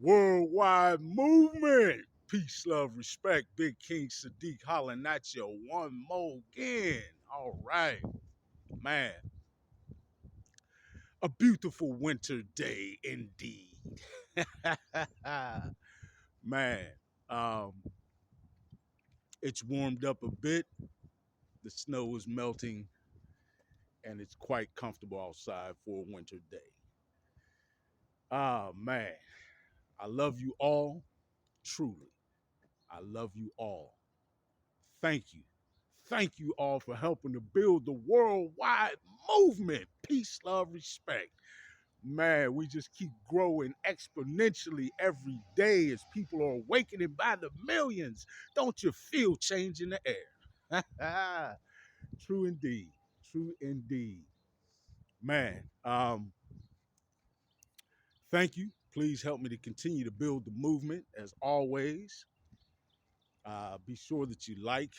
Worldwide movement. Peace, love, respect. Big King Sadiq hollering at you one more again. All right, man. A beautiful winter day indeed. Man, um, it's warmed up a bit. The snow is melting, and it's quite comfortable outside for a winter day. Ah, man. I love you all. Truly. I love you all. Thank you. Thank you all for helping to build the worldwide movement. Peace, love, respect. Man, we just keep growing exponentially every day as people are awakening by the millions. Don't you feel change in the air? True indeed. True indeed. Man, thank you. Please help me to continue to build the movement as always. Be sure that you like,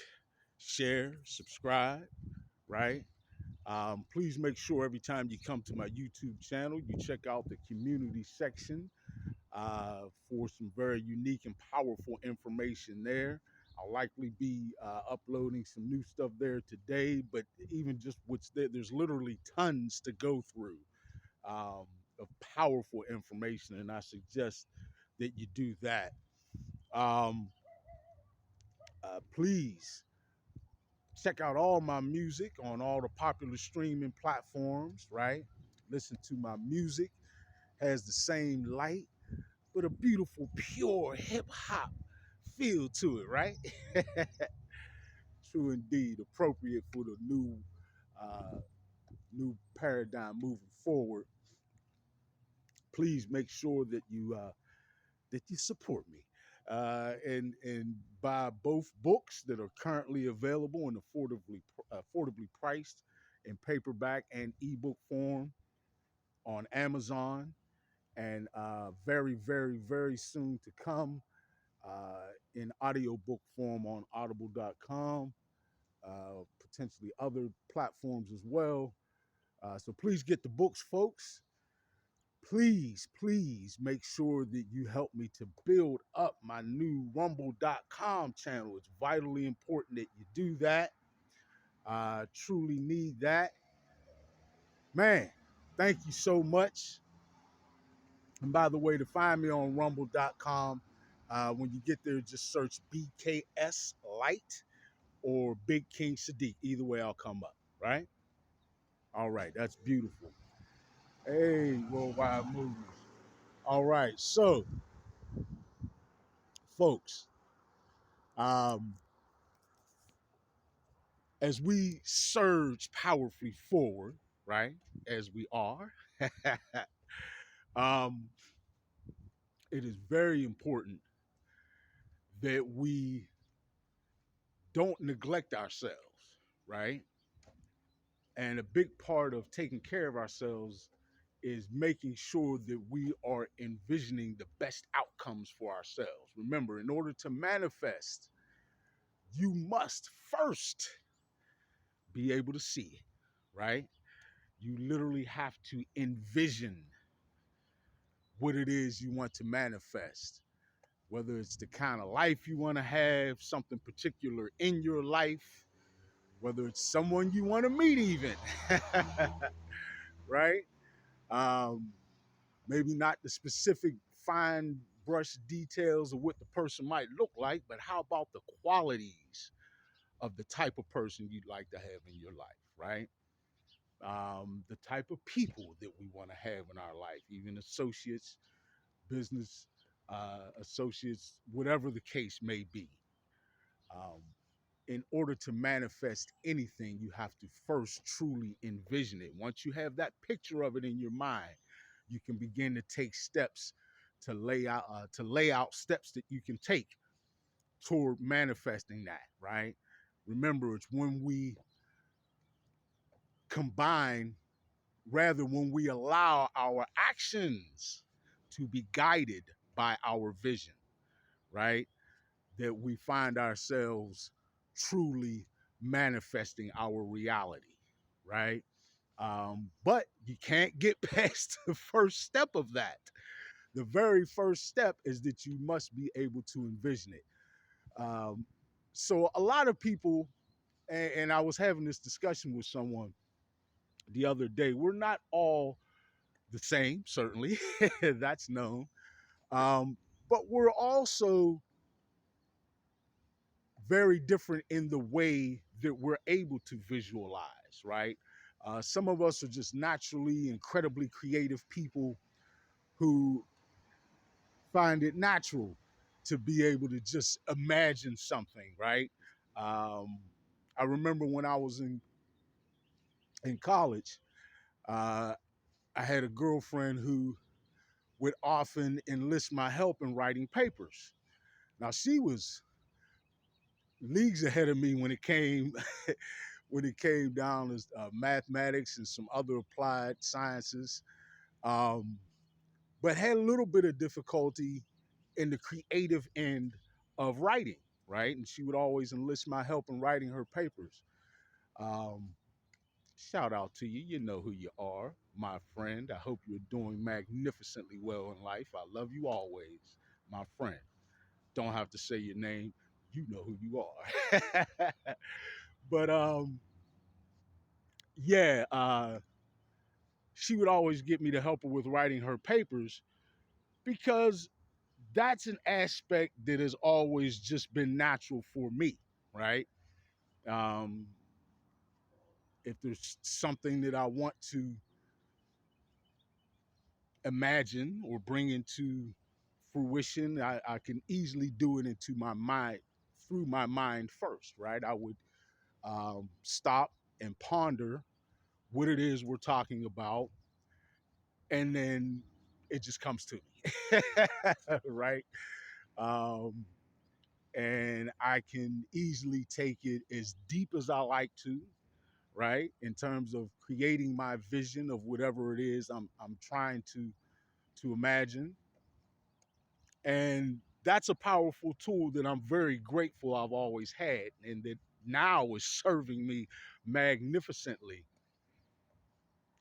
share, subscribe, right? Please make sure every time you come to my YouTube channel, you check out the community section for some very unique and powerful information there. I'll likely be uploading some new stuff there today, but even just what's there, there's literally tons to go through of powerful information, and I suggest that you do that. Um, please check out all my music on all the popular streaming platforms, right? Listen to my music, has the same light, but a beautiful, pure hip hop feel to it, right? True indeed, appropriate for the uh, new paradigm moving forward. Please make sure that you support me and buy both books that are currently available and affordably priced in paperback and ebook form on Amazon, and very, very, very soon to come in audiobook form on audible.com, potentially other platforms as well. So please get the books, folks. Please, please make sure that you help me to build up my new rumble.com channel. It's vitally important that you do that. I truly need that. Man, thank you so much. And by the way, to find me on rumble.com, when you get there, just search BKS Light or Big King Sadiq. Either way, I'll come up, right? All right, that's beautiful. Hey, worldwide movies. All right, so, folks, um, as we surge powerfully forward, right, as we are, um, it is very important that we don't neglect ourselves, right? And a big part of taking care of ourselves is making sure that we are envisioning the best outcomes for ourselves. Remember, in order to manifest, you must first be able to see it, right? You literally have to envision what it is you want to manifest, whether it's the kind of life you want to have, something particular in your life, whether it's someone you want to meet, even, right? Um, Maybe not the specific fine brush details of what the person might look like, but how about the qualities of the type of person you'd like to have in your life, right? The type of people that we want to have in our life, even associates, business associates, whatever the case may be. Um, in order to manifest anything, you have to first truly envision it. Once you have that picture of it in your mind, you can begin to take steps to lay out steps that you can take toward manifesting that. Right? Remember, it's when we combine, rather when we allow our actions to be guided by our vision. Right? That we find ourselves truly manifesting our reality, right? But you can't get past the first step of that. the very first step is that you must be able to envision it. Um, so a lot of people, and I was having this discussion with someone the other day. We're not all the same, certainly, that's known. Um, but we're also very different in the way that we're able to visualize, right? Some of us are just naturally incredibly creative people who find it natural to be able to just imagine something, right? Um, I remember when I was in college, uh, I had a girlfriend who would often enlist my help in writing papers. Now she was leagues ahead of me when it came when it came down to mathematics and some other applied sciences, um, but had a little bit of difficulty in the creative end of writing, right? And she would always enlist my help in writing her papers. Um, Shout out to you. You know who you are, my friend. I hope you're doing magnificently well in life. I love you always, my friend. Don't have to say your name. You know who you are. But yeah, she would always get me to help her with writing her papers because that's an aspect that has always just been natural for me, right? Um, if there's something that I want to imagine or bring into fruition, I can easily do it into my mind through my mind first, right? I would stop and ponder what it is we're talking about, and then it just comes to me, right? Um, and I can easily take it as deep as I like to, right? In terms of creating my vision of whatever it is I'm trying to imagine, and that's a powerful tool that I'm very grateful I've always had, and that now is serving me magnificently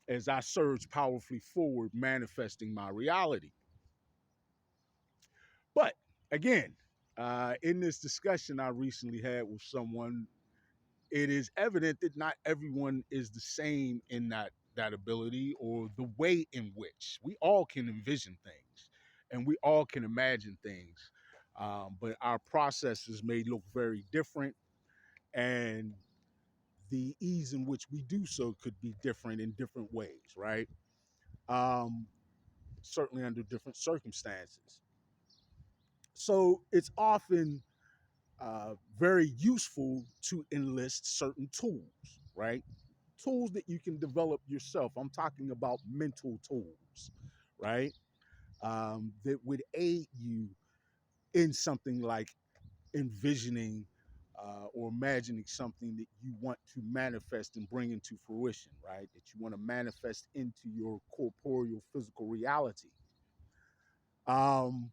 as I surge powerfully forward, manifesting my reality. But again, in this discussion I recently had with someone, it is evident that not everyone is the same in that ability or the way in which we all can envision things and we all can imagine things, but our processes may look very different, and the ease in which we do so could be different in different ways, right? Um, Certainly under different circumstances. So it's often very useful to enlist certain tools, right? Tools that you can develop yourself. I'm talking about mental tools, right? That would aid you in something like envisioning or imagining something that you want to manifest and bring into fruition, right? That you want to manifest into your corporeal physical reality. Um,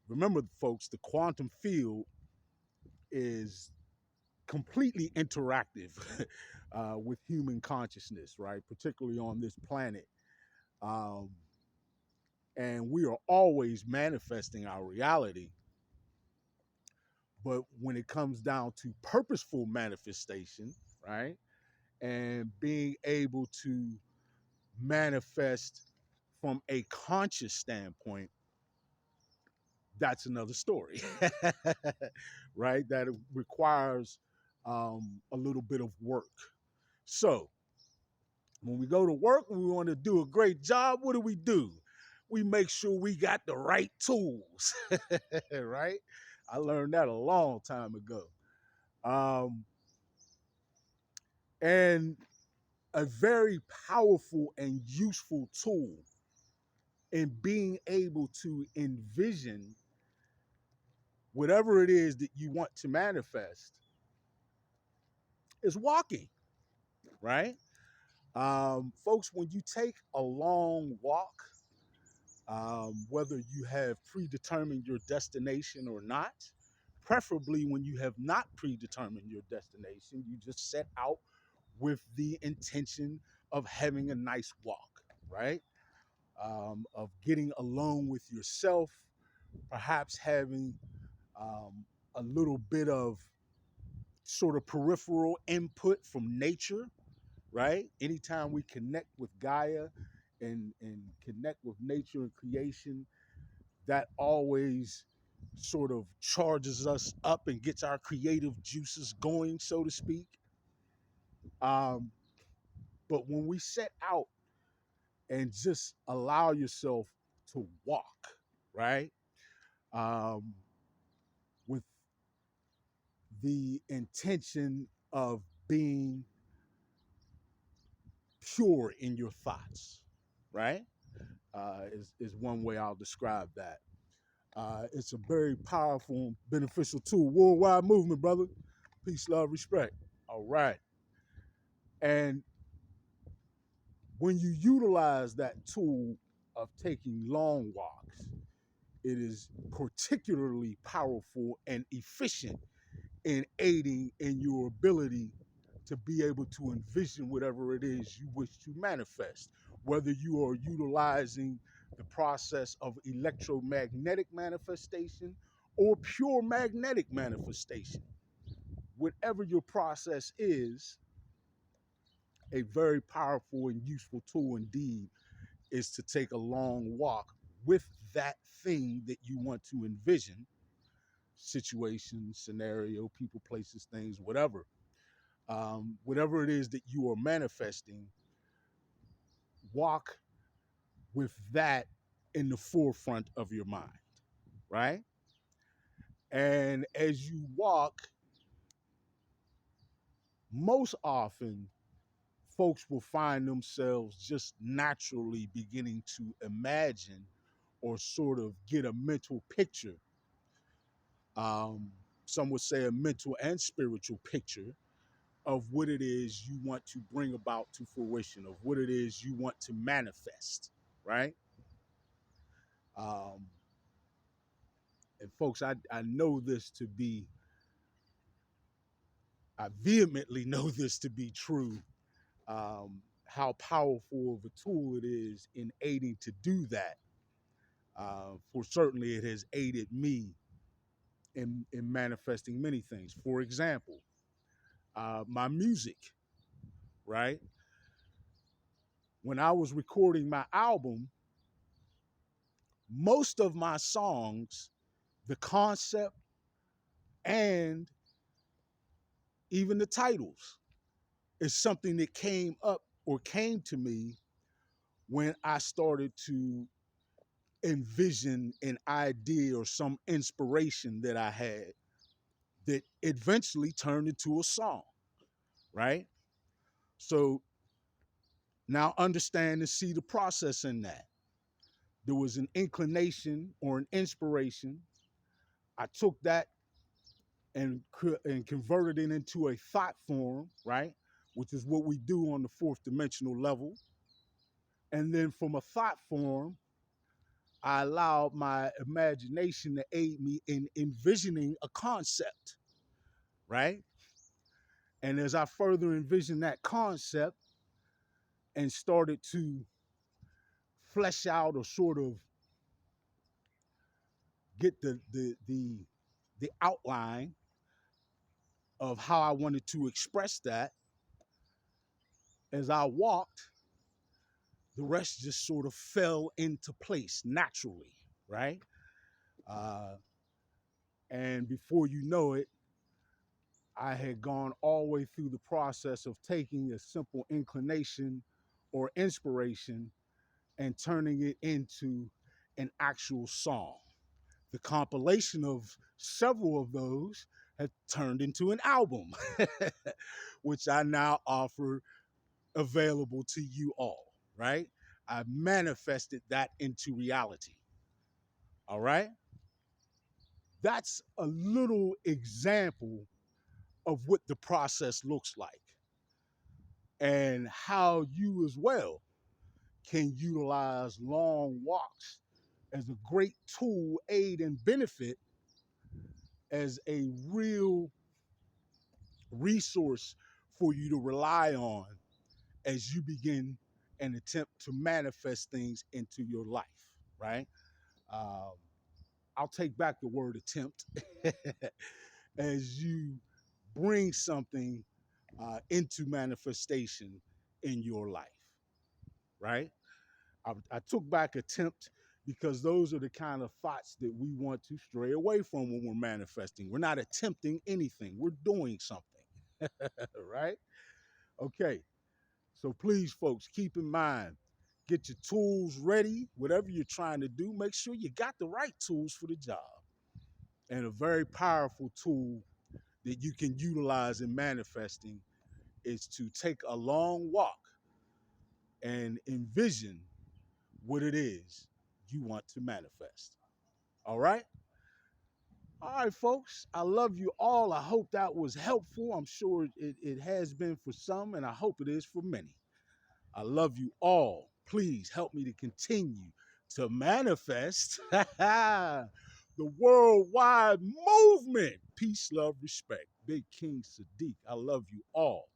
Remember, folks, the quantum field is completely interactive with human consciousness, right? Particularly on this planet. Um, and we are always manifesting our reality. But when it comes down to purposeful manifestation, right? And being able to manifest from a conscious standpoint, that's another story, right? That requires a little bit of work. So, when we go to work and we want to do a great job, what do? We make sure we got the right tools, right? I learned that a long time ago. Um, and a very powerful and useful tool in being able to envision whatever it is that you want to manifest is walking, right? Folks, when you take a long walk, whether you have predetermined your destination or not, preferably when you have not predetermined your destination, you just set out with the intention of having a nice walk, right? of getting alone with yourself, perhaps having a little bit of sort of peripheral input from nature, right? Anytime we connect with Gaia and connect with nature and creation, that always sort of charges us up and gets our creative juices going, so to speak. Um, but when we set out and just allow yourself to walk, right? Um, with the intention of being pure in your thoughts, right? Is one way I'll describe that. It's a very powerful, beneficial tool. Worldwide movement, brother. Peace, love, respect. All right. And when you utilize that tool of taking long walks, it is particularly powerful and efficient in aiding in your ability to be able to envision whatever it is you wish to manifest, whether you are utilizing the process of electromagnetic manifestation or pure magnetic manifestation. Whatever your process is, a very powerful and useful tool indeed is to take a long walk with that thing that you want to envision, situation, scenario, people, places, things, whatever. Whatever it is that you are manifesting, walk with that in the forefront of your mind, right? And as you walk, most often folks will find themselves just naturally beginning to imagine or sort of get a mental picture. Um, some would say a mental and spiritual picture of what it is you want to bring about to fruition, of what it is you want to manifest, right? Um, and folks, I know this to be, I vehemently know this to be true, how powerful of a tool it is in aiding to do that. For certainly, it has aided me in manifesting many things. For example, my music, right? When I was recording my album, most of my songs, the concept and even the titles is something that came up or came to me when I started to envision an idea or some inspiration that I had that eventually turned into a song, right? So now understand and see the process in that. There was an inclination or an inspiration. I took that and converted it into a thought form, right? Which is what we do on the fourth dimensional level. And then from a thought form, I allowed my imagination to aid me in envisioning a concept, right? And as I further envisioned that concept and started to flesh out or sort of get the outline of how I wanted to express that, as I walked, the rest just sort of fell into place naturally, right? Uh, and before you know it, I had gone all the way through the process of taking a simple inclination or inspiration and turning it into an actual song. The compilation of several of those had turned into an album, which I now offer available to you all, right? I manifested that into reality, all right? That's a little example of what the process looks like and how you as well can utilize long walks as a great tool, aid, and benefit as a real resource for you to rely on as you begin and attempt to manifest things into your life, right? Um, I'll take back the word attempt as you bring something into manifestation in your life, right? I took back attempt because those are the kind of thoughts that we want to stray away from when we're manifesting. We're not attempting anything, we're doing something, right? Okay, so please, folks, keep in mind, get your tools ready. Whatever you're trying to do, make sure you got the right tools for the job. And a very powerful tool that you can utilize in manifesting is to take a long walk and envision what it is you want to manifest. All right? All right, folks. I love you all. I hope that was helpful. I'm sure it has been for some, and I hope it is for many. I love you all. Please help me to continue to manifest the worldwide movement. Peace, love, respect. Big King Sadiq. I love you all.